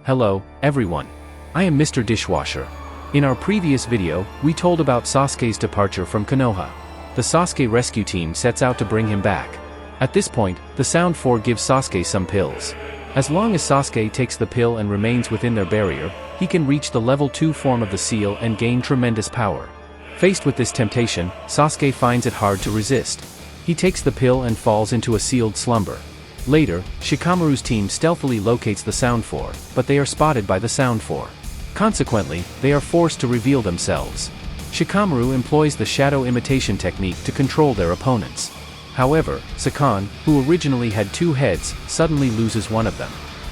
Hello, everyone. I am Mr.Dishwasher. In our previous video, we told about Sasuke's departure from Konoha. The Sasuke rescue team sets out to bring him back. At this point, the Sound 4 gives Sasuke some pills. As long as Sasuke takes the pill and remains within their barrier, he can reach the level 2 form of the seal and gain tremendous power. Faced with this temptation, Sasuke finds it hard to resist. He takes the pill and falls into a sealed slumber. Later, Shikamaru's team stealthily locates the Sound 4, but they are spotted by the Sound 4. Consequently, they are forced to reveal themselves. Shikamaru employs the shadow imitation technique to control their opponents. However, Sasuke, who originally had 2 heads, suddenly loses one of them.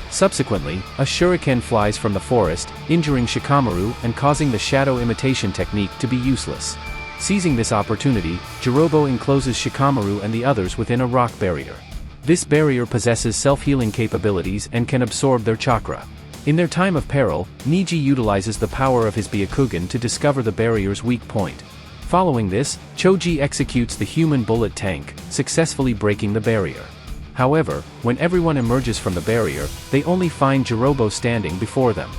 Subsequently, a shuriken flies from the forest, injuring Shikamaru and causing the shadow imitation technique to be useless. Seizing this opportunity, Jirobo encloses Shikamaru and the others within a rock barrier. This barrier possesses self-healing capabilities and can absorb their chakra. In their time of peril, Neji utilizes the power of his Byakugan to discover the barrier's weak point. Following this, Choji executes the human bullet tank, successfully breaking the barrier. However, when everyone emerges from the barrier, they only find Jirobo standing before them.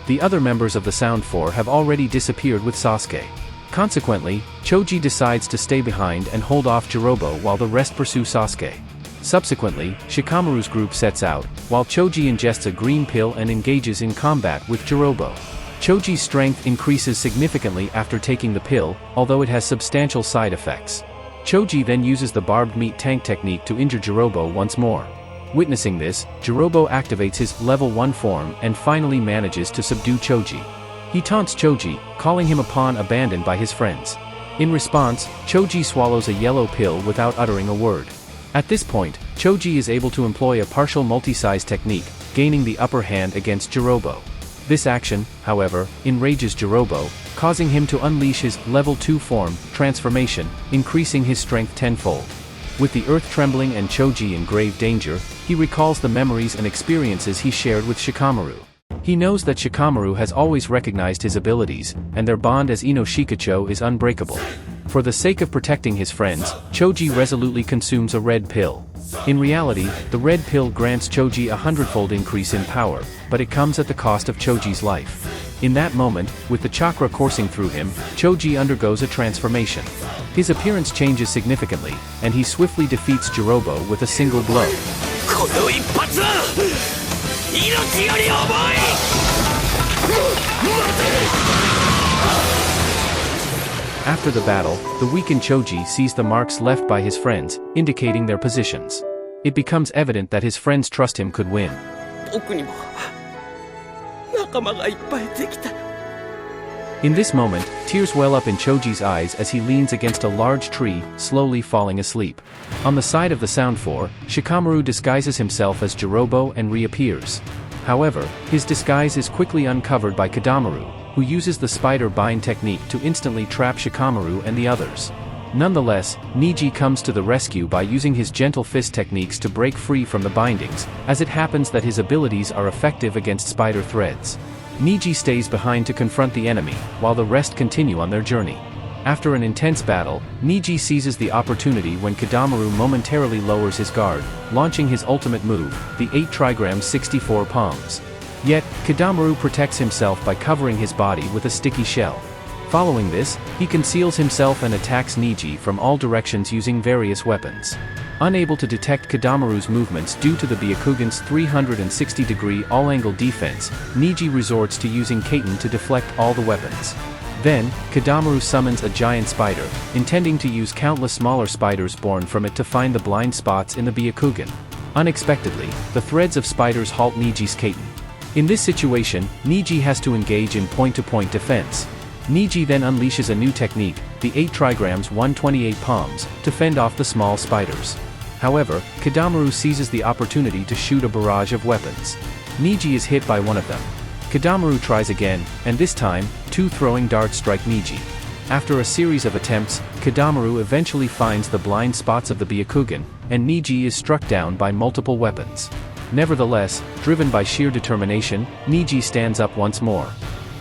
The other members of the Sound 4 have already disappeared with Sasuke. Consequently, Choji decides to stay behind and hold off Jirobo while the rest pursue Sasuke. Subsequently, Shikamaru's group sets out, while Choji ingests a green pill and engages in combat with Jirobo. Choji's strength increases significantly after taking the pill, although it has substantial side effects. Choji then uses the barbed meat tank technique to injure Jirobo once more. Witnessing this, Jirobo activates his level 1 form and finally manages to subdue Choji. He taunts Choji, calling him a pawn abandoned by his friends. In response, Choji swallows a yellow pill without uttering a word. At this point, Choji is able to employ a partial multi-size technique, gaining the upper hand against Jirobo. This action, however, enrages Jirobo, causing him to unleash his level 2 form, transformation, increasing his strength tenfold. With the earth trembling and Choji in grave danger, he recalls the memories and experiences he shared with Shikamaru. He knows that Shikamaru has always recognized his abilities, and their bond as Ino Shikacho is unbreakable. For the sake of protecting his friends, Choji resolutely consumes a red pill. In reality, the red pill grants Choji a 100-fold increase in power, but it comes at the cost of Choji's life. In that moment, with the chakra coursing through him, Choji undergoes a transformation. His appearance changes significantly, and he swiftly defeats Jirobo with a single blow. After the battle, the weakened Choji sees the marks left by his friends, indicating their positions. It becomes evident that his friends' trust him could win. In this moment, tears well up in Choji's eyes as he leans against a large tree, slowly falling asleep. On the side of the Sound 4, Shikamaru disguises himself as Jirobo and reappears. However, his disguise is quickly uncovered by Kadamaru, who uses the spider bind technique to instantly trap Shikamaru and the others. Nonetheless, Neji comes to the rescue by using his gentle fist techniques to break free from the bindings, as it happens that his abilities are effective against spider threads. Neji stays behind to confront the enemy, while the rest continue on their journey. After an intense battle, Neji seizes the opportunity when Kadamaru momentarily lowers his guard, launching his ultimate move, the 8 trigrams 64 palms. Yet, Kadamaru protects himself by covering his body with a sticky shell. Following this, he conceals himself and attacks Neji from all directions using various weapons. Unable to detect Kadamaru's movements due to the Byakugan's 360-degree all-angle defense, Neji resorts to using Kaiten to deflect all the weapons. Then, Kadamaru summons a giant spider, intending to use countless smaller spiders born from it to find the blind spots in the Byakugan. Unexpectedly, the threads of spiders halt Neji's Kaiten. In this situation, Neji has to engage in point-to-point defense. Neji then unleashes a new technique, the 8 trigrams 128 palms, to fend off the small spiders. However, Kadamaru seizes the opportunity to shoot a barrage of weapons. Neji is hit by one of them. Kadamaru tries again, and this time, 2 throwing darts strike Neji. After a series of attempts, Kadamaru eventually finds the blind spots of the Byakugan, and Neji is struck down by multiple weapons. Nevertheless, driven by sheer determination, Neji stands up once more.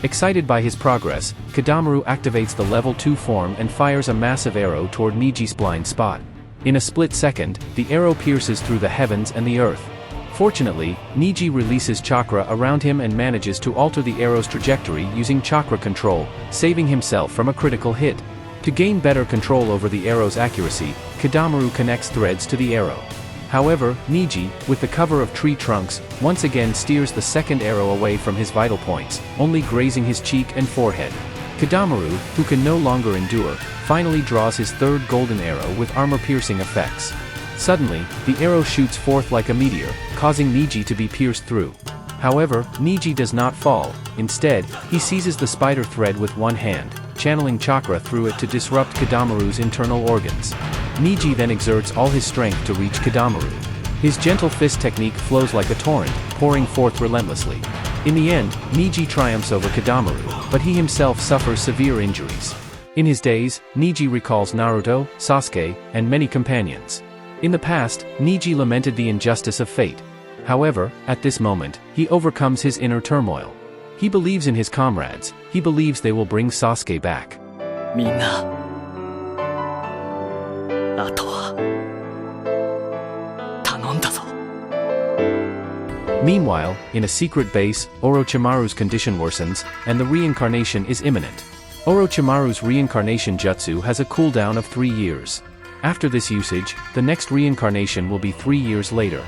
Excited by his progress, Kadamaru activates the level 2 form and fires a massive arrow toward Neji's blind spot. In a split second, the arrow pierces through the heavens and the earth. Fortunately, Niji releases chakra around him and manages to alter the arrow's trajectory using chakra control, saving himself from a critical hit. To gain better control over the arrow's accuracy, Kidamaru connects threads to the arrow. However, Niji, with the cover of tree trunks, once again steers the second arrow away from his vital points, only grazing his cheek and forehead. Kidamaru, who can no longer endure, finally draws his third golden arrow with armor-piercing effects. Suddenly, the arrow shoots forth like a meteor, causing Niji to be pierced through. However, Niji does not fall. Instead, he seizes the spider thread with one hand, channeling chakra through it to disrupt Kidamaru's internal organs. Niji then exerts all his strength to reach Kidamaru. His gentle fist technique flows like a torrent, pouring forth relentlessly. In the end, Niji triumphs over Kidamaru, but he himself suffers severe injuries. In his days, Niji recalls Naruto, Sasuke, and many companions. In the past, Niji lamented the injustice of fate. However, at this moment, he overcomes his inner turmoil. He believes in his comrades. He believes they will bring Sasuke back. みんな、あとは頼んだぞ。 Meanwhile, in a secret base, Orochimaru's condition worsens, and the reincarnation is imminent. Orochimaru's reincarnation jutsu has a cooldown of 3 years. After this usage, the next reincarnation will be 3 years later.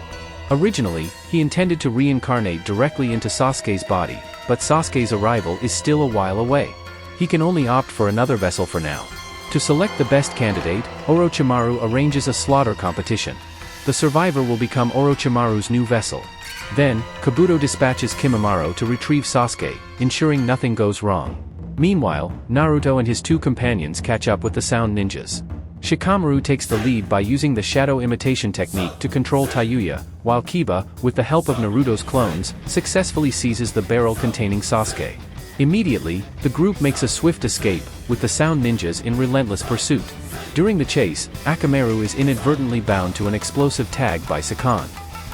Originally, he intended to reincarnate directly into Sasuke's body, but Sasuke's arrival is still a while away. He can only opt for another vessel for now. To select the best candidate, Orochimaru arranges a slaughter competition. The survivor will become Orochimaru's new vessel. Then, Kabuto dispatches Kimimaro to retrieve Sasuke, ensuring nothing goes wrong. Meanwhile, Naruto and his 2 companions catch up with the sound ninjas. Shikamaru takes the lead by using the shadow imitation technique to control Tayuya, while Kiba, with the help of Naruto's clones, successfully seizes the barrel containing Sasuke. Immediately, the group makes a swift escape, with the sound ninjas in relentless pursuit. During the chase, Akamaru is inadvertently bound to an explosive tag by Sakan.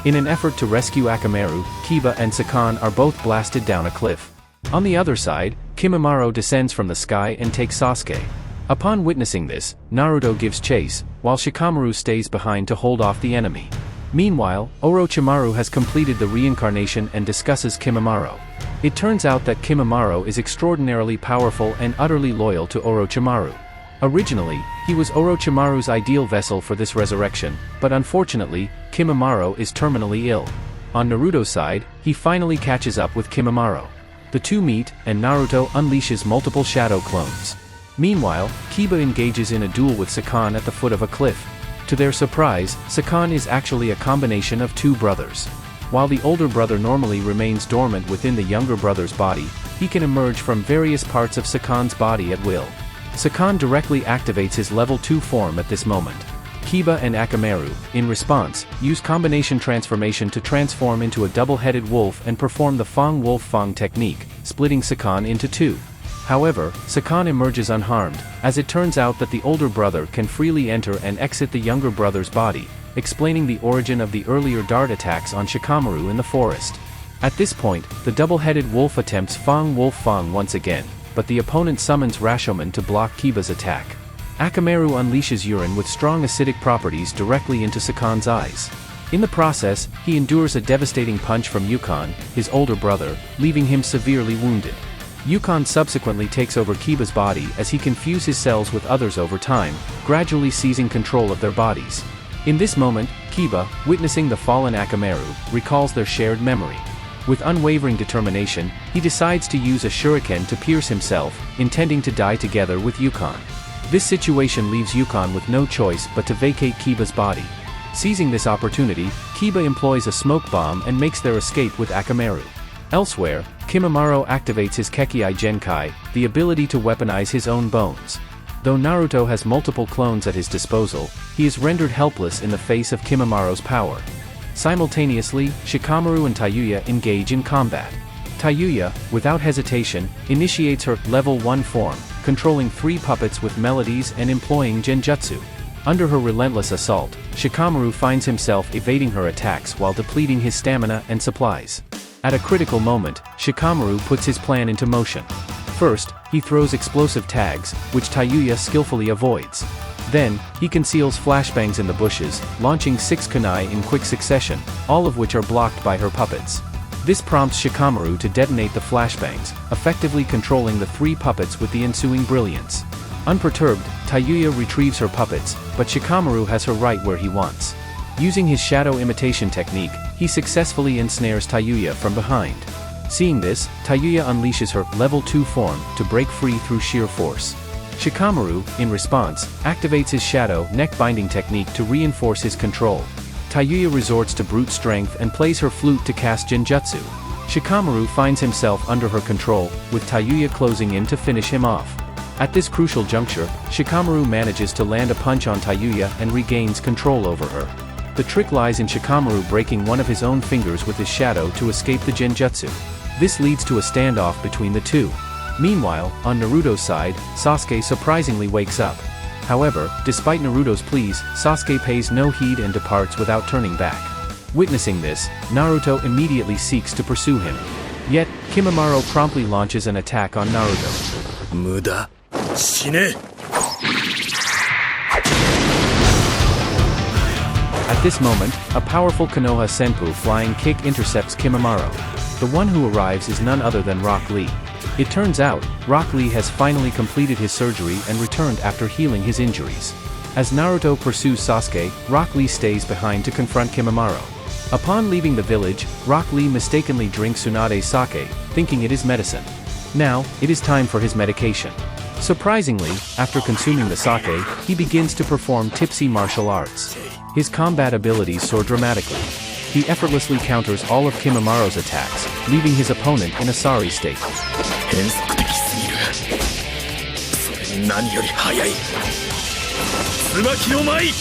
In an effort to rescue Akamaru, Kiba and Sakan are both blasted down a cliff. On the other side, Kimimaro descends from the sky and takes Sasuke. Upon witnessing this, Naruto gives chase, while Shikamaru stays behind to hold off the enemy. Meanwhile, Orochimaru has completed the reincarnation and discusses Kimimaro. It turns out that Kimimaro is extraordinarily powerful and utterly loyal to Orochimaru. Originally, he was Orochimaru's ideal vessel for this resurrection, but unfortunately, Kimimaro is terminally ill. On Naruto's side, he finally catches up with Kimimaro. The two meet, and Naruto unleashes multiple shadow clones. Meanwhile, Kiba engages in a duel with Sakan at the foot of a cliff. To their surprise, Sakan is actually a combination of 2 brothers. While the older brother normally remains dormant within the younger brother's body, he can emerge from various parts of Sakan's body at will. Sakan directly activates his level 2 form at this moment. Kiba and Akamaru, in response, use combination transformation to transform into a double-headed wolf and perform the Fang Wolf Fang technique, splitting Sakan into 2. However, Sakan emerges unharmed, as it turns out that the older brother can freely enter and exit the younger brother's body, explaining the origin of the earlier dart attacks on Shikamaru in the forest. At this point, the double-headed wolf attempts Fang Wolf Fang once again, but the opponent summons Rashomon to block Kiba's attack. Akamaru unleashes urine with strong acidic properties directly into Sakan's eyes. In the process, he endures a devastating punch from Yukon, his older brother, leaving him severely wounded. Yukon subsequently takes over Kiba's body as he can fuse his cells with others over time, gradually seizing control of their bodies. In this moment, Kiba, witnessing the fallen Akamaru, recalls their shared memory. With unwavering determination, he decides to use a shuriken to pierce himself, intending to die together with Yukon. This situation leaves Yukon with no choice but to vacate Kiba's body. Seizing this opportunity, Kiba employs a smoke bomb and makes their escape with Akamaru. Elsewhere, Kimimaro activates his Kekkei Genkai, the ability to weaponize his own bones. Though Naruto has multiple clones at his disposal, he is rendered helpless in the face of Kimimaro's power. Simultaneously, Shikamaru and Tayuya engage in combat. Tayuya, without hesitation, initiates her level 1 form, controlling 3 puppets with melodies and employing genjutsu. Under her relentless assault, Shikamaru finds himself evading her attacks while depleting his stamina and supplies. At a critical moment, Shikamaru puts his plan into motion. First, he throws explosive tags, which Tayuya skillfully avoids. Then, he conceals flashbangs in the bushes, launching 6 kunai in quick succession, all of which are blocked by her puppets. This prompts Shikamaru to detonate the flashbangs, effectively controlling the 3 puppets with the ensuing brilliance. Unperturbed, Tayuya retrieves her puppets, but Shikamaru has her right where he wants. Using his shadow imitation technique, he successfully ensnares Tayuya from behind. Seeing this, Tayuya unleashes her level 2 form to break free through sheer force. Shikamaru, in response, activates his shadow neck binding technique to reinforce his control. Tayuya resorts to brute strength and plays her flute to cast Genjutsu. Shikamaru finds himself under her control, with Tayuya closing in to finish him off. At this crucial juncture, Shikamaru manages to land a punch on Tayuya and regains control over her. The trick lies in Shikamaru breaking one of his own fingers with his shadow to escape the Genjutsu. This leads to a standoff between the two. Meanwhile, on Naruto's side, Sasuke surprisingly wakes up. However, despite Naruto's pleas, Sasuke pays no heed and departs without turning back. Witnessing this, Naruto immediately seeks to pursue him. Yet, Kimimaro promptly launches an attack on Naruto. 無駄死ね At this moment, a powerful Konoha Senpu flying kick intercepts Kimimaro. The one who arrives is none other than Rock Lee. It turns out, Rock Lee has finally completed his surgery and returned after healing his injuries. As Naruto pursues Sasuke, Rock Lee stays behind to confront Kimimaro. Upon leaving the village, Rock Lee mistakenly drinks Tsunade's sake, thinking it is medicine. Now, it is time for his medication. Surprisingly, after consuming the sake, he begins to perform tipsy martial arts. His combat abilities soar dramatically. He effortlessly counters all of Kimimaro's attacks, leaving his opponent in a sorry state. 変則的すぎるそれに何より速い椿の舞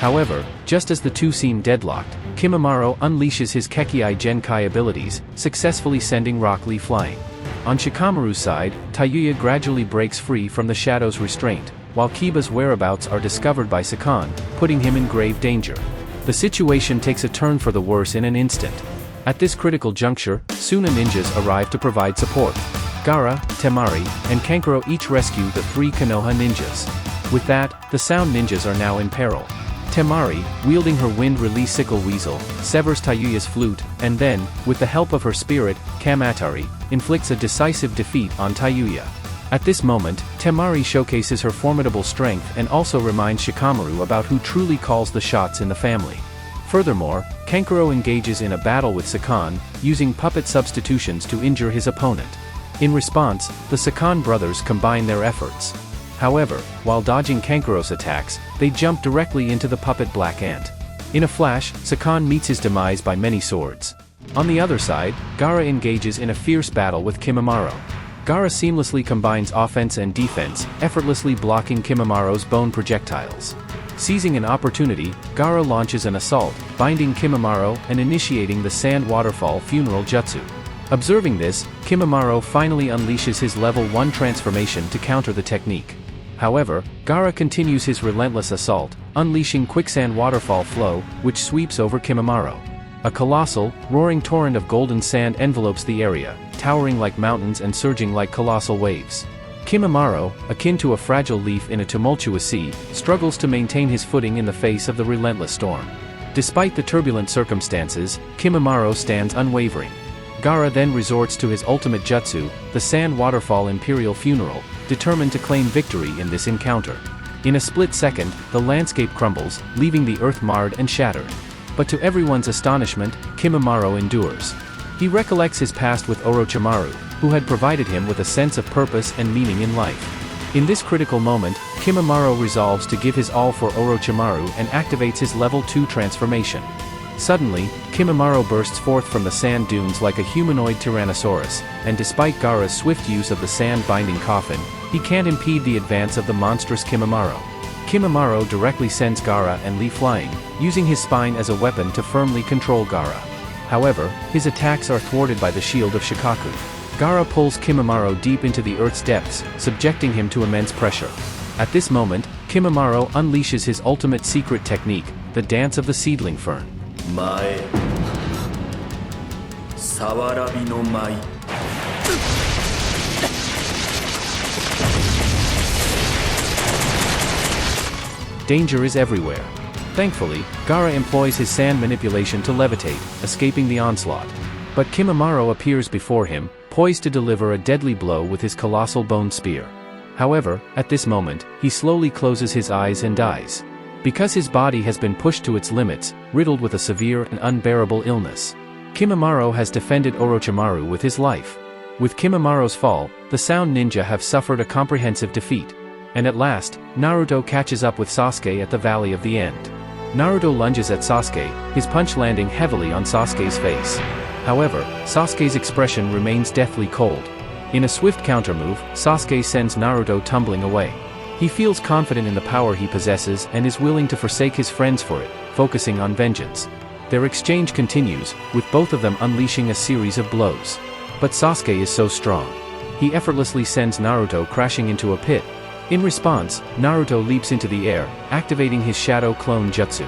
However, just as the two seem deadlocked, Kimimaro unleashes his Kekkei Genkai abilities, successfully sending Rock Lee flying. On Shikamaru's side, Tayuya gradually breaks free from the shadow's restraint, while Kiba's whereabouts are discovered by Sakan, putting him in grave danger. The situation takes a turn for the worse in an instant. At this critical juncture, Suna ninjas arrive to provide support. Gaara, Temari, and Kankuro each rescue the 3 Konoha ninjas. With that, the Sound ninjas are now in peril. Temari, wielding her wind-release sickle weasel, severs Tayuya's flute, and then, with the help of her spirit, Kamatari, inflicts a decisive defeat on Tayuya. At this moment, Temari showcases her formidable strength and also reminds Shikamaru about who truly calls the shots in the family. Furthermore, Kankuro engages in a battle with Sakan, using puppet substitutions to injure his opponent. In response, the Sakan brothers combine their efforts. However, while dodging Kankuro's attacks, they jump directly into the puppet Black Ant. In a flash, Sakan meets his demise by many swords. On the other side, Gaara engages in a fierce battle with Kimimaro. Gaara seamlessly combines offense and defense, effortlessly blocking Kimimaro's bone projectiles. Seizing an opportunity, Gaara launches an assault, binding Kimimaro and initiating the Sand Waterfall Funeral Jutsu. Observing this, Kimimaro finally unleashes his level 1 transformation to counter the technique. However, Gaara continues his relentless assault, unleashing Quicksand Waterfall Flow, which sweeps over Kimimaro. A colossal, roaring torrent of golden sand envelopes the area, towering like mountains and surging like colossal waves. Kimimaro, akin to a fragile leaf in a tumultuous sea, struggles to maintain his footing in the face of the relentless storm. Despite the turbulent circumstances, Kimimaro stands unwavering. Gaara then resorts to his ultimate jutsu, the Sand Waterfall Imperial Funeral, determined to claim victory in this encounter. In a split second, the landscape crumbles, leaving the earth marred and shattered. But to everyone's astonishment, Kimimaro endures. He recollects his past with Orochimaru, who had provided him with a sense of purpose and meaning in life. In this critical moment, Kimimaro resolves to give his all for Orochimaru and activates his level 2 transformation. Suddenly, Kimimaro bursts forth from the sand dunes like a humanoid Tyrannosaurus, and despite Gaara's swift use of the sand-binding coffin, he can't impede the advance of the monstrous Kimimaro. Kimimaro directly sends Gaara and Lee flying, using his spine as a weapon to firmly control Gaara. However, his attacks are thwarted by the shield of Shikaku. Gaara pulls Kimimaro deep into the earth's depths, subjecting him to immense pressure. At this moment, Kimimaro unleashes his ultimate secret technique, the Dance of the Seedling Fern. 前さわらびの舞 Danger is everywhere. Thankfully, Gaara employs his sand manipulation to levitate, escaping the onslaught. But Kimimaro appears before him, poised to deliver a deadly blow with his colossal bone spear. However, at this moment, he slowly closes his eyes and dies. Because his body has been pushed to its limits, riddled with a severe and unbearable illness. Kimimaro has defended Orochimaru with his life. With Kimimaro's fall, the Sound Ninja have suffered a comprehensive defeat. And at last, Naruto catches up with Sasuke at the Valley of the End. Naruto lunges at Sasuke, his punch landing heavily on Sasuke's face. However, Sasuke's expression remains deathly cold. In a swift countermove, Sasuke sends Naruto tumbling away. He feels confident in the power he possesses and is willing to forsake his friends for it, focusing on vengeance. Their exchange continues, with both of them unleashing a series of blows. But Sasuke is so strong. He effortlessly sends Naruto crashing into a pit. In response, Naruto leaps into the air, activating his shadow clone jutsu.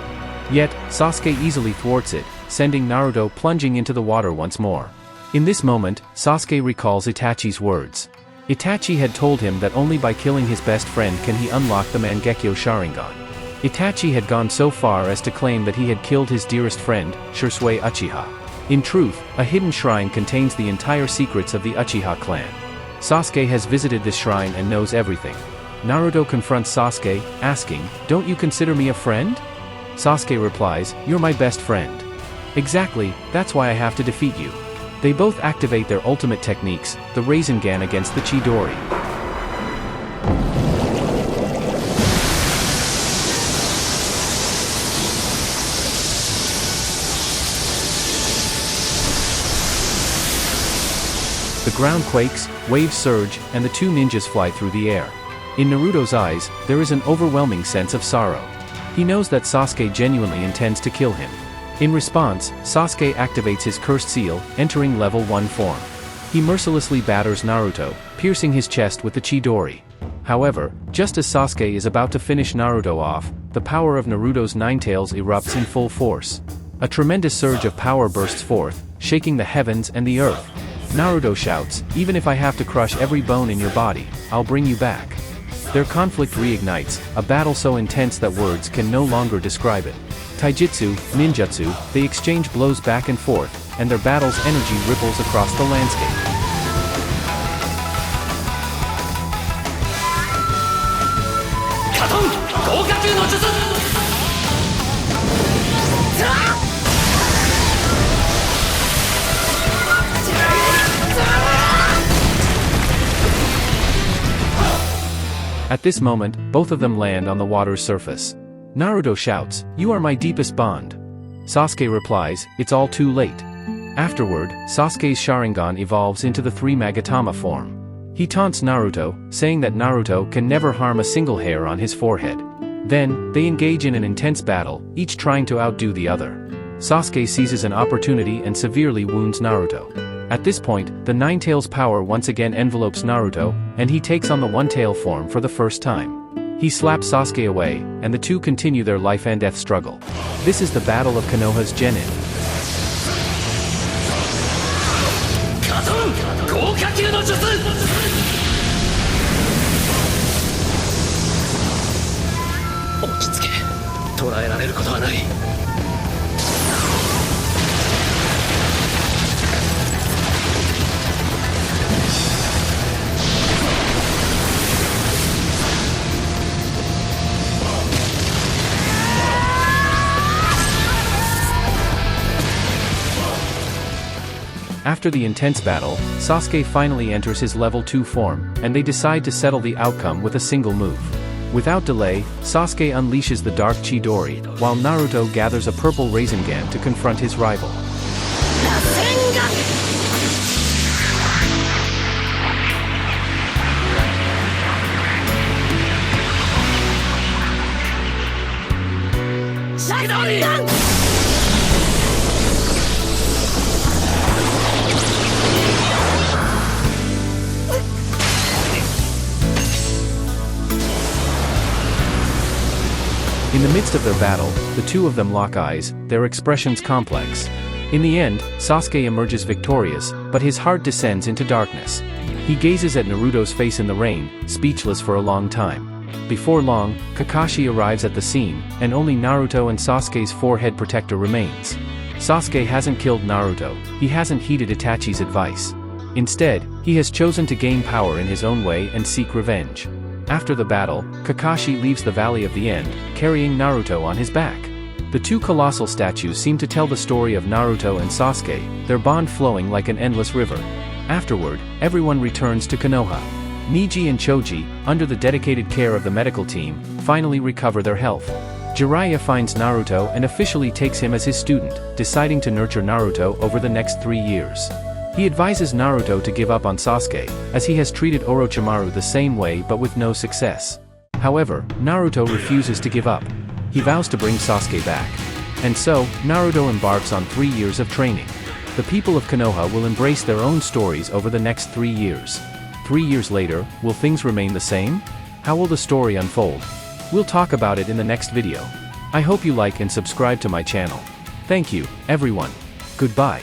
Yet, Sasuke easily thwarts it, sending Naruto plunging into the water once more. In this moment, Sasuke recalls Itachi's words. Itachi had told him that only by killing his best friend can he unlock the Mangekyo Sharingan. Itachi had gone so far as to claim that he had killed his dearest friend, Shisui Uchiha. In truth, a hidden shrine contains the entire secrets of the Uchiha clan. Sasuke has visited this shrine and knows everything. Naruto confronts Sasuke, asking, "Don't you consider me a friend?" Sasuke replies, "You're my best friend." "Exactly, that's why I have to defeat you." They both activate their ultimate techniques, the Rasengan against the Chidori. The ground quakes, waves surge, and the two ninjas fly through the air. In Naruto's eyes, there is an overwhelming sense of sorrow. He knows that Sasuke genuinely intends to kill him. In response, Sasuke activates his cursed seal, entering level 1 form. He mercilessly batters Naruto, piercing his chest with the Chidori. However, just as Sasuke is about to finish Naruto off, the power of Naruto's Ninetales erupts in full force. A tremendous surge of power bursts forth, shaking the heavens and the earth. Naruto shouts, "Even if I have to crush every bone in your body, I'll bring you back." Their conflict reignites, a battle so intense that words can no longer describe it. Taijutsu, ninjutsu, they exchange blows back and forth, and their battle's energy ripples across the landscape. At this moment, both of them land on the water's surface. Naruto shouts, "You are my deepest bond." Sasuke replies, "It's all too late." Afterward, Sasuke's Sharingan evolves into the three Magatama form. He taunts Naruto, saying that Naruto can never harm a single hair on his forehead. Then, they engage in an intense battle, each trying to outdo the other. Sasuke seizes an opportunity and severely wounds Naruto. At this point, the Ninetales power once again envelopes Naruto, and he takes on the One-Tail form for the first time. He slaps Sasuke away, and the two continue their life and death struggle. This is the Battle of Konoha's Genin. After the intense battle, Sasuke finally enters his level 2 form, and they decide to settle the outcome with a single move. Without delay, Sasuke unleashes the Dark Chidori, while Naruto gathers a purple Rasengan to confront his rival. In the midst of their battle, the two of them lock eyes, their expressions complex. In the end, Sasuke emerges victorious, but his heart descends into darkness. He gazes at Naruto's face in the rain, speechless for a long time. Before long, Kakashi arrives at the scene, and only Naruto and Sasuke's forehead protector remains. Sasuke hasn't killed Naruto, he hasn't heeded Itachi's advice. Instead, he has chosen to gain power in his own way and seek revenge. After the battle, Kakashi leaves the Valley of the End, carrying Naruto on his back. The two colossal statues seem to tell the story of Naruto and Sasuke, their bond flowing like an endless river. Afterward, everyone returns to Konoha. Neji and Choji, under the dedicated care of the medical team, finally recover their health. Jiraiya finds Naruto and officially takes him as his student, deciding to nurture Naruto over the next 3 years. He advises Naruto to give up on Sasuke, as he has treated Orochimaru the same way but with no success. However, Naruto refuses to give up. He vows to bring Sasuke back. And so, Naruto embarks on 3 years of training. The people of Konoha will embrace their own stories over the next 3 years. 3 years later, will things remain the same? How will the story unfold? We'll talk about it in the next video. I hope you like and subscribe to my channel. Thank you, everyone. Goodbye.